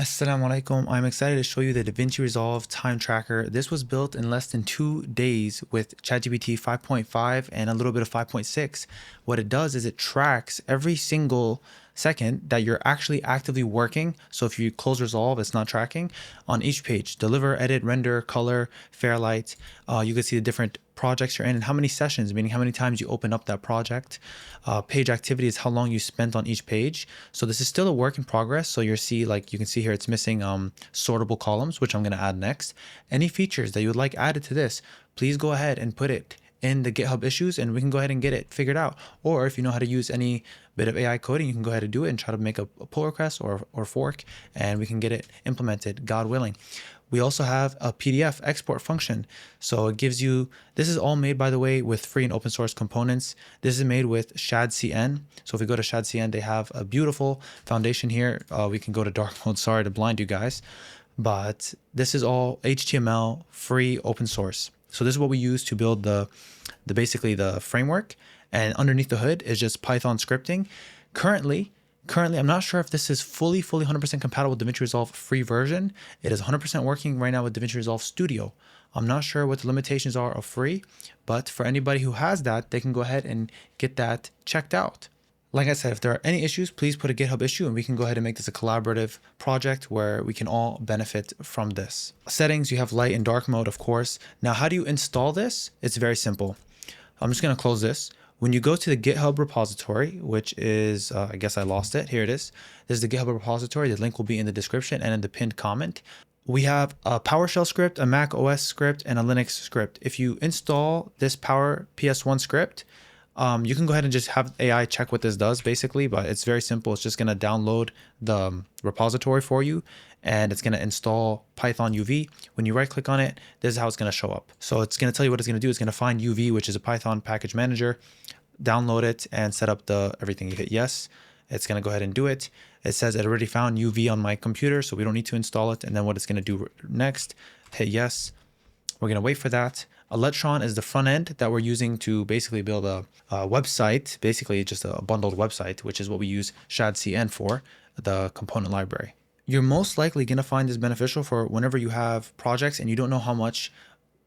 Assalamu alaikum. I'm excited to show you the DaVinci Resolve Time Tracker. This was built in less than 2 days with ChatGPT 5.5 and a little bit of 5.6. What it does is it tracks every single second that you're actually actively working. So if you close Resolve, it's not tracking on each page. Deliver, edit, render, color, Fairlight. You can see the different projects you're in and how many sessions, meaning how many times you open up that project. Page activity is how long you spent on each page. So this is still a work in progress. So you can see here it's missing sortable columns, which I'm going to add next. Any features that you would like added to this, please go ahead and put it in the GitHub issues and we can go ahead and get it figured out. Or if you know how to use any bit of AI coding, you can go ahead and do it and try to make a pull request or fork, and we can get it implemented, God willing. We also have a PDF export function. So it gives you, this is all made, by the way, with free and open source components. This is made with ShadCN. So if we go to ShadCN, they have a beautiful foundation here. We can go to dark mode, sorry to blind you guys, but this is all HTML, free, open source. So this is what we use to build basically the framework, and underneath the hood is just Python scripting. Currently, I'm not sure if this is fully 100% compatible with DaVinci Resolve free version. It is 100% working right now with DaVinci Resolve Studio. I'm not sure what the limitations are of free, but for anybody who has that, they can go ahead and get that checked out. Like I said, if there are any issues, please put a GitHub issue and we can go ahead and make this a collaborative project where we can all benefit from this. Settings, you have light and dark mode, of course. Now, how do you install this? It's very simple. I'm just going to close this. When you go to the GitHub repository, which is, I guess I lost it. Here it is. This is the GitHub repository. The link will be in the description and in the pinned comment. We have a PowerShell script, a macOS script, and a Linux script. If you install this PS1 script, you can go ahead and just have AI check what this does basically, but it's very simple. It's just going to download the repository for you and it's going to install Python UV. When you right click on it, this is how it's going to show up. So it's going to tell you what it's going to do. It's going to find UV, which is a Python package manager, download it and set up everything. You hit yes. It's going to go ahead and do it. It says it already found UV on my computer, so we don't need to install it. And then what it's going to do next, hit yes. We're going to wait for that. Electron is the front end that we're using to basically build a website, basically just a bundled website, which is what we use ShadCN for, the component library. You're most likely going to find this beneficial for whenever you have projects and you don't know how much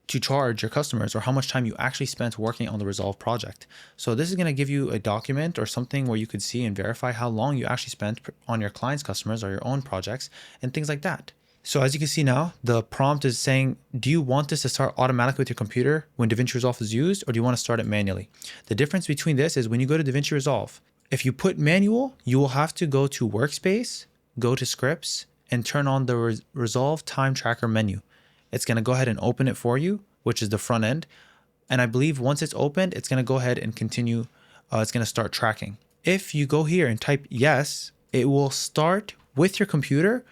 to charge your customers or how much time you actually spent working on the Resolve project. So this is going to give you a document or something where you could see and verify how long you actually spent on your clients' customers or your own projects and things like that. So as you can see now, the prompt is saying, do you want this to start automatically with your computer when DaVinci Resolve is used, or do you want to start it manually? The difference between this is when you go to DaVinci Resolve, if you put manual, you will have to go to Workspace, go to Scripts, and turn on the Resolve Time Tracker menu. It's going to go ahead and open it for you, which is the front end. And I believe once it's opened, it's going to go ahead and continue. It's going to start tracking. If you go here and type yes, it will start with your computer,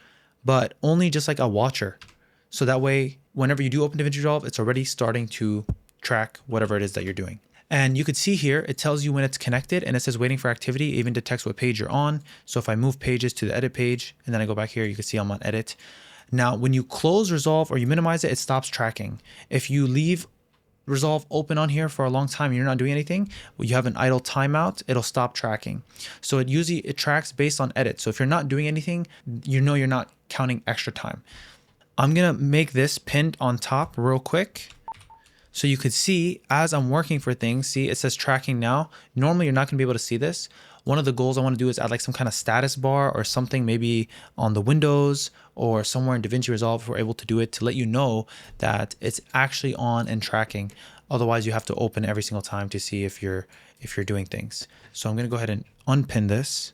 but only just like a watcher. So that way, whenever you do open DaVinci Resolve, it's already starting to track whatever it is that you're doing. And you could see here, it tells you when it's connected and it says waiting for activity, even detects what page you're on. So if I move pages to the edit page and then I go back here, you can see I'm on edit. Now, when you close Resolve or you minimize it, it stops tracking. If you leave Resolve open on here for a long time and you're not doing anything, you have an idle timeout, it'll stop tracking. So it tracks based on edit. So if you're not doing anything, you know you're not counting extra time. I'm gonna make this pinned on top real quick. So you could see as I'm working for things, see it says tracking now. Normally you're not gonna be able to see this. One of the goals I want to do is add like some kind of status bar or something maybe on the windows or somewhere in DaVinci Resolve if we're able to do it to let you know that it's actually on and tracking. Otherwise you have to open every single time to see if you're doing things. So I'm going to go ahead and unpin this.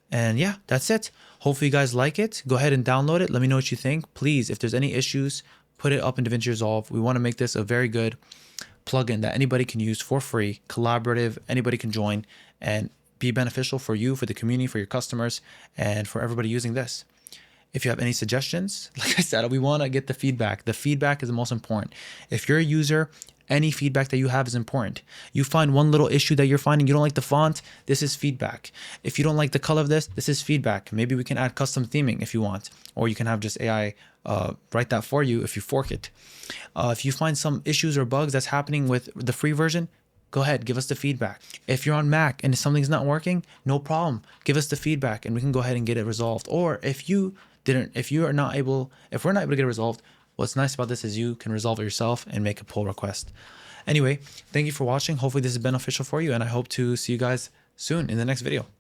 And yeah, that's it. Hopefully you guys like it. Go ahead and download it. Let me know what you think. Please, if there's any issues, put it up in DaVinci Resolve. We want to make this a very good plugin that anybody can use for free, collaborative, anybody can join and be beneficial for you, for the community, for your customers, and for everybody using this. If you have any suggestions, like I said, we want to get the feedback. The feedback is the most important. If you're a user, any feedback that you have is important. You find one little issue that you're finding, you don't like the font, this is feedback. If you don't like the color of this is feedback. Maybe we can add custom theming if you want, or you can have just AI write that for you if you fork it. If you find some issues or bugs that's happening with the free version, go ahead, give us the feedback. If you're on Mac and something's not working, no problem. Give us the feedback and we can go ahead and get it resolved. Or if we're not able to get it resolved, what's nice about this is you can resolve it yourself and make a pull request. Anyway, thank you for watching. Hopefully this is beneficial for you, and I hope to see you guys soon in the next video.